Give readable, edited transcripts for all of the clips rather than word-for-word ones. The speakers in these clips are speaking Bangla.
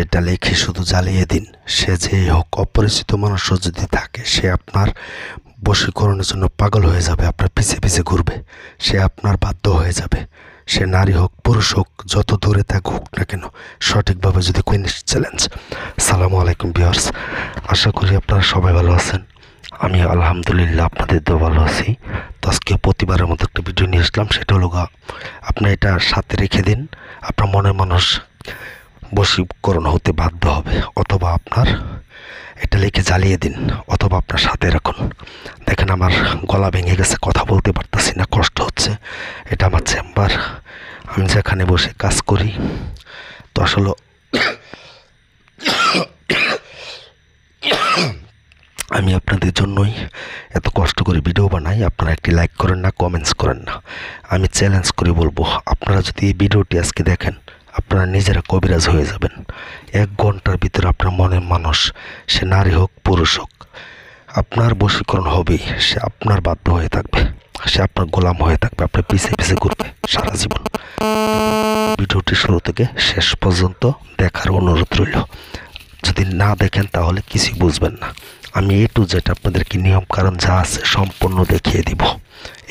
এটা লিখে শুধু জ্বালিয়ে দিন। সে যেই হোক, অপরিচিত মানুষও যদি থাকে, সে আপনার বশীকরণের জন্য পাগল হয়ে যাবে, আপনার পিছে পিছে ঘুরবে, সে আপনার বাধ্য হয়ে যাবে। সে নারী হোক পুরুষ হোক, যত দূরে থাকুক না কেন, সঠিকভাবে যদি কুইনিশ চ্যালেঞ্জ। সালামু আলাইকুম ভিউয়ার্স, আশা করি আপনারা সবাই ভালো আছেন। আমি আলহামদুলিল্লাহ আপনাদের তো ভালো আছি। তো আজকে প্রতিবারের মতো একটা ভিডিও নিয়ে আসলাম। সেটা হলো আপনি এটা সাথে রেখে দিন, আপনার মনের মানুষ বশীকরণ হতে বাধ্য হবে, অথবা আপনার এটা লিখে জ্বালিয়ে দিন, অথবা আপনার সাথে রাখুন। দেখেন আমার গলা ভেঙে গেছে, কথা বলতে পারতেছি না, কষ্ট হচ্ছে। এটা আমার চেম্বার, আমি যেখানে বসে কাজ করি। তো আসলে আমি আপনাদের জন্যই এত কষ্ট করে ভিডিও বানাই। আপনারা একটি লাইক করেন না, কমেন্টস করেন না। আমি চ্যালেঞ্জ করে বলবো, আপনারা যদি এই ভিডিওটি আজকে দেখেন, আপনারা নিজেরা কবিরাজ হয়ে যাবেন। 1 ঘন্টার ভিতরে আপনার মনের মানুষ, সে নারী হোক পুরুষ হোক, আপনার বশীকরণ হবেই। সে আপনার বাধ্য হয়ে থাকবে, সে আপনার গোলাম হয়ে থাকবে, আপনার পিছে পিছে ঘুরবে সারা জীবন। ভিডিওটি শুরু থেকে শেষ পর্যন্ত দেখার অনুরোধ রইল। যদি না দেখেন তাহলে কিছুই বুঝবেন না। আমি A to Z আপনাদেরকে নিয়ম কারণ যা আছে সম্পূর্ণ দেখিয়ে দিব।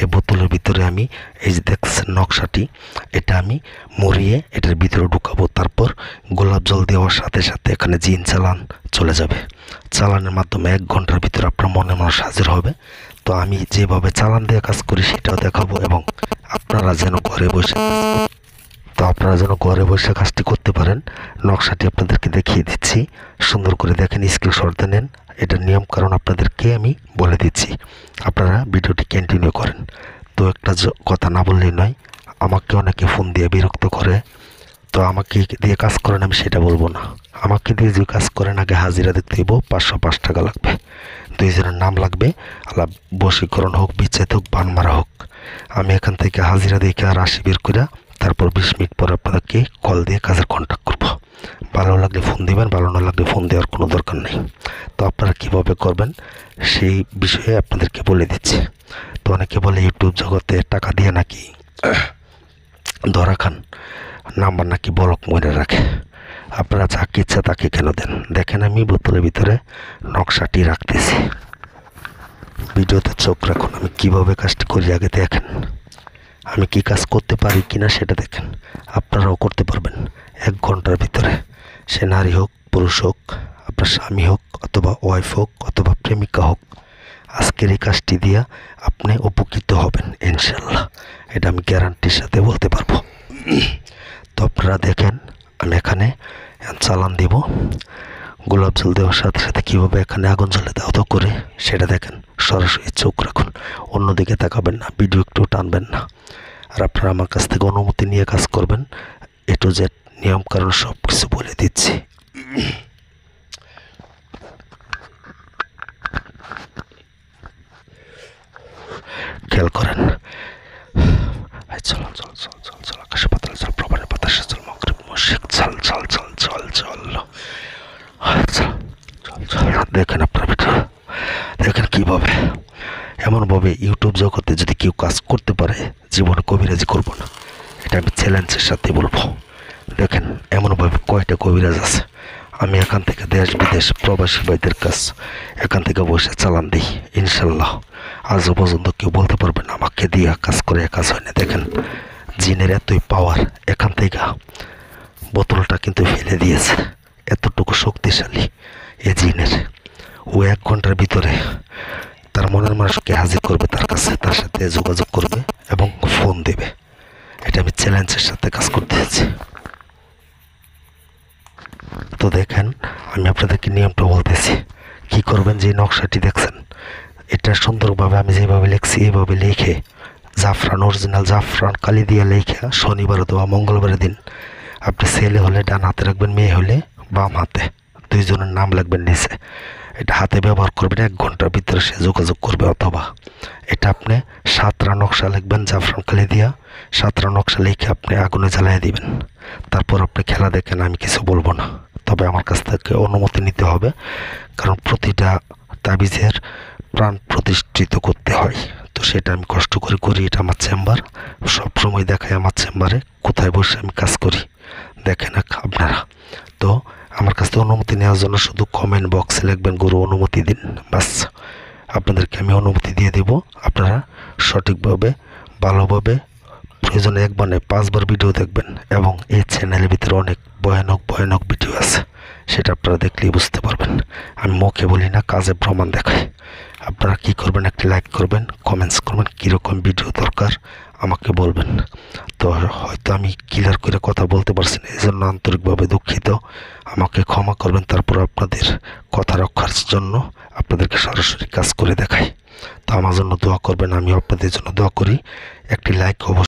এই বোতলের ভিতরে আমি এই যে দেখছেন নকশাটি, এটা আমি মরিয়ে এটার ভিতরে ঢুকাবো। তারপর গোলাপ জল দেওয়ার সাথে সাথে এখানে জিন চালান চলে যাবে। চালানের মাধ্যমে 1 ঘন্টার ভিতরে আপনার মনে মানুষ হাজির হবে। তো আমি যেভাবে চালান দিয়ে কাজ করি সেটাও দেখাবো, এবং আপনারা যেন ঘরে বসে কাজটি করতে পারেন। নকশাটি আপনাদেরকে দেখিয়ে দিচ্ছি, সুন্দর করে দেখেন, স্ক্রিনশট নেন। এটার নিয়ম কারণ আপনাদেরকে আমি বলে দিচ্ছি, আপনারা ভিডিওটি কন্টিনিউ করেন। তো একটা কথা না বললেই নয়, আমাকে অনেকে ফোন দিয়ে বিরক্ত করে। তো আমাকে দিয়ে কাজ করেন, আমি সেটা বলবো না। আমাকে দিয়ে যে কাজ করেন, আগে হাজিরা দেখতে দিব, 505 টাকা লাগবে, 2 জনের নাম লাগবে, আলাপ বশীকরণ হোক, বিচ্ছেদ হোক, বান মারা হোক। আমি এখান থেকে হাজিরা দেখে আর 80 বের করে তারপর 20 মিনিট পর আপনাদেরকে কল দিয়ে কাজের কন্ট্যাক্ট করব। ভালো লাগলে ফোন দিবেন, ভালো না লাগলে ফোন দেওয়ার কোনো দরকার নেই। তো আপনারা কীভাবে করবেন সেই বিষয়ে আপনাদেরকে বলে দিচ্ছি। তো অনেকে বলে ইউটিউব জগতে টাকা দিয়ে নাকি ধরা খান, নাম্বার নাকি ব্লক মরে রাখে। আপনারা যাকে ইচ্ছা তাকে কেন দেন? দেখেন আমি বোতলের ভিতরে নকশাটি রাখতেছি, ভিডিওতে চোখ রাখুন। আমি কিভাবে কাজটি করি আগে দেখেন, আমি কি কাজ করতে পারি কিনা সেটা দেখেন। আপনারাও করতে পারবেন 1 ঘন্টার ভিতরে। সে নারী হোক পুরুষ হোক, আপনার স্বামী হোক, অথবা ওয়াইফ হোক, অথবা প্রেমিকা হোক, আজকের এই কাজটি দিয়া আপনি উপকৃত হবেন ইনশাল্লাহ। এটা আমি গ্যারান্টির সাথে বলতে পারবো। তো আপনারা দেখেন, আমি এখানে চালান দিব। গোলাপ জল দেওয়ার সাথে সাথে কীভাবে এখানে আগুন জ্বলে দেওয়া তো করে সেটা দেখেন। সরাসরি চোখ রাখুন, অন্যদিকে তাকাবেন না, ভিডিও একটু টানবেন না। আর আপনারা আমার কাছ থেকে অনুমতি নিয়ে কাজ করবেন। A to Z নিয়ম কারণ সব কিছু বলে দিচ্ছি। খেয়াল করেন, চল চল চল চল চল, আকাশে পাতাল চল, প্রবালে বাতাসে চল, মগরিব মশরিক চল চল চল চল চল চল চল। দেখেন আপনার ভিডিও, দেখেন কীভাবে, এমনভাবে ইউটিউব জগতে যদি কেউ কাজ করতে পারে, জীবনে কবিরাজি করবো না, এটা আমি চ্যালেঞ্জের সাথে বলবো। দেখেন এমনভাবে কয়টা কবিরাজ আছে। আমি এখান থেকে দেশ বিদেশ প্রবাসী ভাইদের কাজ এখান থেকে বসে চালান দিই ইনশাল্লাহ। আজও পর্যন্ত কেউ বলতে পারবে না আমাকে দিয়ে কাজ করে কাজ হয় না। দেখেন জিনের এতই পাওয়ার, এখান থেকে বোতলটা কিন্তু ফেলে দিয়েছে, এতটুকু শক্তিশালী এ জিনের। ও 1 ঘন্টার ভিতরে তার মনের মানুষকে হাজির করবে তার কাছে, তার সাথে যোগাযোগ করবে এবং ফোন দেবে। এটা আমি চ্যালেঞ্জের সাথে কাজ করতেছি। তো দেখেন আমি আপনাদেরকে নিয়মটা বলতেছি, কি করবেন। যে নকশাটি দেখছেন, এটা সুন্দরভাবে আমি যেভাবে লিখছি এইভাবে লিখে, জাফরান অরিজিনাল জাফরান কালি দিয়ে লিখে শনিবার অথবা মঙ্গলবারের দিন, আপনি ছেলে হলে ডান হাতে রাখবেন, মেয়ে হলে বাম হাতে, 2 জনের নাম লাগবেন নিচে। এটা হাতে ব্যবহার করবেন, 1 ঘন্টার ভিতরে সে যোগাযোগ করবে। অথবা এটা আপনি 7টা নকশা লিখবেন জাফরান কালি দিয়া, 7টা নকশা লিখে আপনি আগুনে জ্বালিয়ে দিবেন। তারপর আপনি খেলা দেখেন, আমি কিছু বলবো না, তবে আমার কাছ থেকে অনুমতি নিতে হবে, কারণ প্রতিটা তাবিজের প্রাণ প্রতিষ্ঠিত করতে হয়। তো সেটা আমি কষ্ট করে করি। এটা আমার চেম্বার, সবসময় দেখায় আমার চেম্বারে কোথায় বসে আমি কাজ করি, দেখেন আপনারা। তো অনুমতি নেওয়ার জন্য শুধু কমেন্ট বক্সে লিখবেন গুরু অনুমতি দিন, বাস আপনাদেরকে আমি অনুমতি দিয়ে দেব। আপনারা সঠিকভাবে ভালোভাবে প্রয়োজনে 1 বার নয় 5 বার ভিডিও দেখবেন, এবং এই চ্যানেলের ভিতরে অনেক ভয়ানক ভিডিও আছে, সেটা আপনারা দেখলেই বুঝতে পারবেন। আমি মুখে বলি না, কাজে প্রমাণ দেখাই। আপনারা কি করবেন, একটি লাইক করবেন, কমেন্টস করবেন, কীরকম ভিডিও দরকার আমাকে বলবেন। তো হয়তো আমি ক্লিয়ার করে কথা বলতে পারছি না, এই জন্য আন্তরিকভাবে দুঃখিত, আমাকে ক্ষমা করবেন। তারপর আপনাদের কথা রক্ষার জন্য আপনাদেরকে সরাসরি কাজ করে দেখাই। তো আমার জন্য দোয়া করবেন, আমিও আপনাদের জন্য দোয়া করি। একটি লাইক অবশ্যই